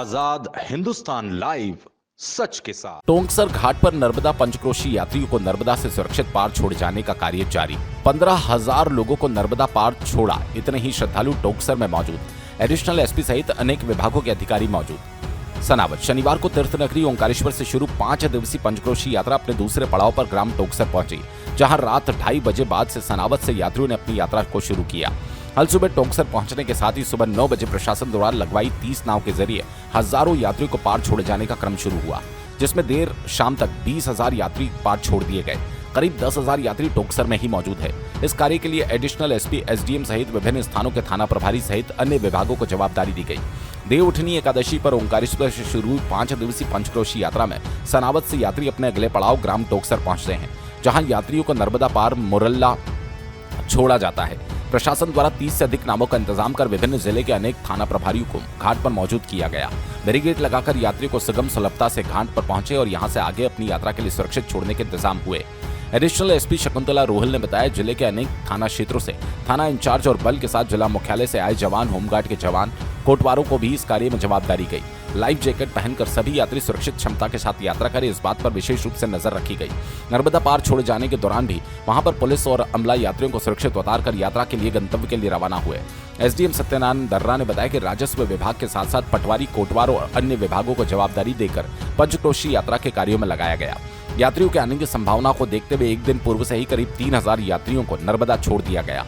आजाद Hindustan live, सच के साथ। टोंकसर घाट पर नर्मदा पंचक्रोशी यात्रियों को नर्मदा से सुरक्षित पार छोड़ जाने का कार्य जारी। 15,000 लोगों को नर्मदा पार छोड़ा। इतने ही श्रद्धालु टोंकसर में मौजूद। एडिशनल एसपी सहित अनेक विभागों के अधिकारी मौजूद। सनावत शनिवार को तीर्थ नगरी ओंकारेश्वर से शुरू 5 दिवसीय पंचक्रोशी यात्रा अपने दूसरे पड़ाव पर ग्राम टोंकसर पहुंची, जहां रात 2:30 बजे बाद से सनावत से यात्रियों ने अपनी यात्रा को शुरू किया। कल सुबह टोंकसर पहुंचने के साथ ही सुबह 9 बजे प्रशासन द्वारा लगवाई 30 नाव के जरिए हजारों यात्रियों को पार छोड़े जाने का क्रम शुरू हुआ, जिसमें देर शाम तक 20,000 यात्री पार छोड़ दिए गए। करीब 10,000 यात्री टोंकसर में ही मौजूद है। इस कार्य के लिए एडिशनल एसपी, एसडीएम सहित विभिन्न स्थानों के थाना प्रभारी सहित अन्य विभागों को जवाबदारी दी गई। देवउठनी एकादशी पर ओंकारेश्वर से शुरू 5 दिवसीय पंचक्रोशी यात्रा में सनावत से यात्री अपने अगले पड़ाव ग्राम टोंकसर पहुंचते हैं, जहां यात्रियों को नर्मदा पार मुरल्ला छोड़ा जाता है। प्रशासन द्वारा 30 से अधिक नावों का इंतजाम कर विभिन्न जिले के अनेक थाना प्रभारियों को घाट पर मौजूद किया गया। बैरिकेड लगाकर यात्रियों को सुगम सुलभता से घाट पर पहुंचे और यहां से आगे अपनी यात्रा के लिए सुरक्षित छोड़ने के इंतजाम हुए। एडिशनल एसपी शकुंतला रोहल ने बताया, जिले के अनेक थाना क्षेत्रों से थाना इंचार्ज और बल के साथ जिला मुख्यालय से आए जवान, होमगार्ड के जवान, कोटवारों को भी इस कार्य में जवाबदारी गई। लाइफ जैकेट पहनकर सभी यात्री सुरक्षित क्षमता के साथ यात्रा करें, इस बात पर विशेष रूप से नजर रखी गई। नर्मदा पार छोड़े जाने के दौरान भी वहां पर पुलिस और अमला यात्रियों को सुरक्षित उतारकर यात्रा के लिए गंतव्य के लिए रवाना हुए। एसडीएम सत्यनारायण दर्रा ने बताया कि राजस्व विभाग के साथ साथ पटवारी, कोटवारों और अन्य विभागों को जवाबदारी देकर पंचक्रोशी यात्रा के कार्यों में लगाया गया। यात्रियों के आने की संभावना को देखते हुए एक दिन पूर्व से ही करीब 3,000 यात्रियों को नर्मदा छोड़ दिया गया।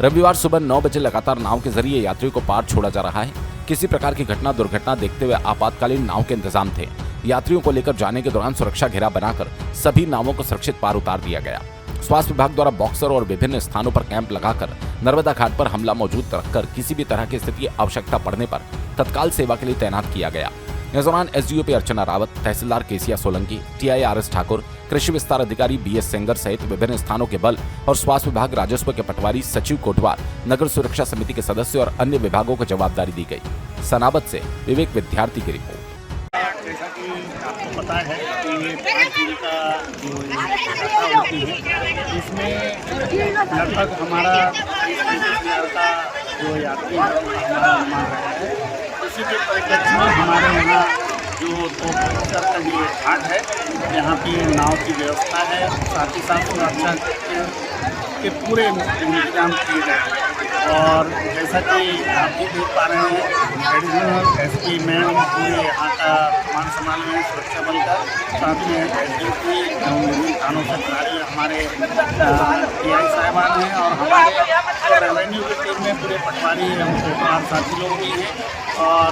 रविवार सुबह 9 बजे लगातार नाव के जरिए यात्रियों को पार छोड़ा जा रहा है। किसी प्रकार की घटना दुर्घटना देखते हुए आपातकालीन नाव के इंतजाम थे। यात्रियों को लेकर जाने के दौरान सुरक्षा घेरा बनाकर सभी नावों को सुरक्षित पार उतार दिया गया। स्वास्थ्य विभाग द्वारा बॉक्सर और विभिन्न स्थानों पर कैंप लगाकर नर्मदा घाट पर हमला मौजूद रखकर किसी भी तरह की स्थिति आवश्यकता पड़ने पर तत्काल सेवा के लिए तैनात किया गया। इस दौरान एसडीओपी अर्चना रावत, तहसीलदार केसिया सोलंकी, टीआईआरएस ठाकुर, कृषि विस्तार अधिकारी बीएस सेंगर सहित विभिन्न स्थानों के बल और स्वास्थ्य विभाग, राजस्व के पटवारी, सचिव कोटवार, नगर सुरक्षा समिति के सदस्य और अन्य विभागों को जवाबदारी दी गई। सनावत से विवेक विद्यार्थी की रिपोर्ट। जैसा कि आपको पता है कि 5 दिन का जो यात्रा होती है, इसमें लगभग हमारा 30,000 का जो यात्री हमारा अनुमान रहता है। इसी के परिप्रेक्ष्य में हमारे यहाँ जो टोंकसर का ये घाट है, यहाँ पे नाव की व्यवस्था है, साथ ही साथ सुरक्षा के पूरे इंतजाम किए गए हैं। और जैसा कि आप भी देख पा रहे हैं, एडिशनल एसपी मैम पूरे यहाँ का मान संभाल रहे हैं सुरक्षा बल का, साथ में एसडीओपी विभिन्न थानों से प्रभारी हमारे टीआई साहिबान हैं और हमारे रेवेन्यू की टीम में पूरे पटवारी एवं कोटवार साथी लोग भी हैं। और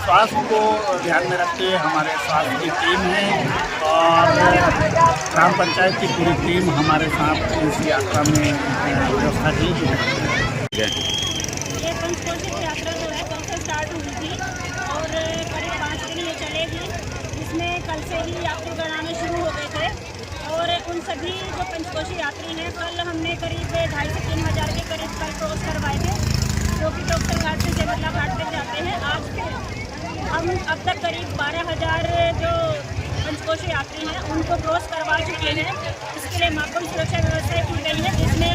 स्वास्थ्य को ध्यान में रखते हुए हमारे स्वास्थ्य की टीम है और ग्राम पंचायत की पूरी टीम हमारे साथ इस यात्रा में व्यवस्था की है। ये पंचक्रोशी की यात्रा जो है कल से स्टार्ट हुई थी और करीब 5 दिन ये चलेगी। इसमें कल से ही यात्रीगण आने शुरू हो गए थे और उन सभी जो पंचक्रोशी यात्री हैं, कल हमने करीब 2,500 से 3,000 के करीब कल क्रॉस करवाए थे, जो कि टोंकसर घाट से सेवला घाट तक जाते हैं। आज हम अब तक करीब 12,000 जो पंचक्रोशी यात्री हैं उनको क्रॉस करवा चुके हैं। इसके लिए माकूल सुरक्षा व्यवस्था की गई है, जिसमें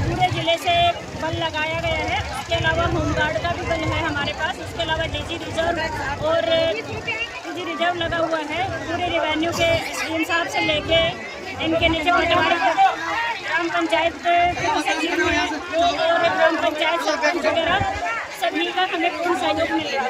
पूरे ज़िले से बल लगाया गया है। इसके अलावा होमगार्ड का भी बल है हमारे पास। इसके अलावा डीजी रिजर्व और डीजी रिजर्व लगा हुआ है। पूरे रेवेन्यू के इंसाफ से लेके इनके नीचे पटवारी, ग्राम पंचायत के सचिव हैं और ग्राम पंचायत सरपंच वगैरह सभी का हमें पूर्ण सहयोग मिलेगा।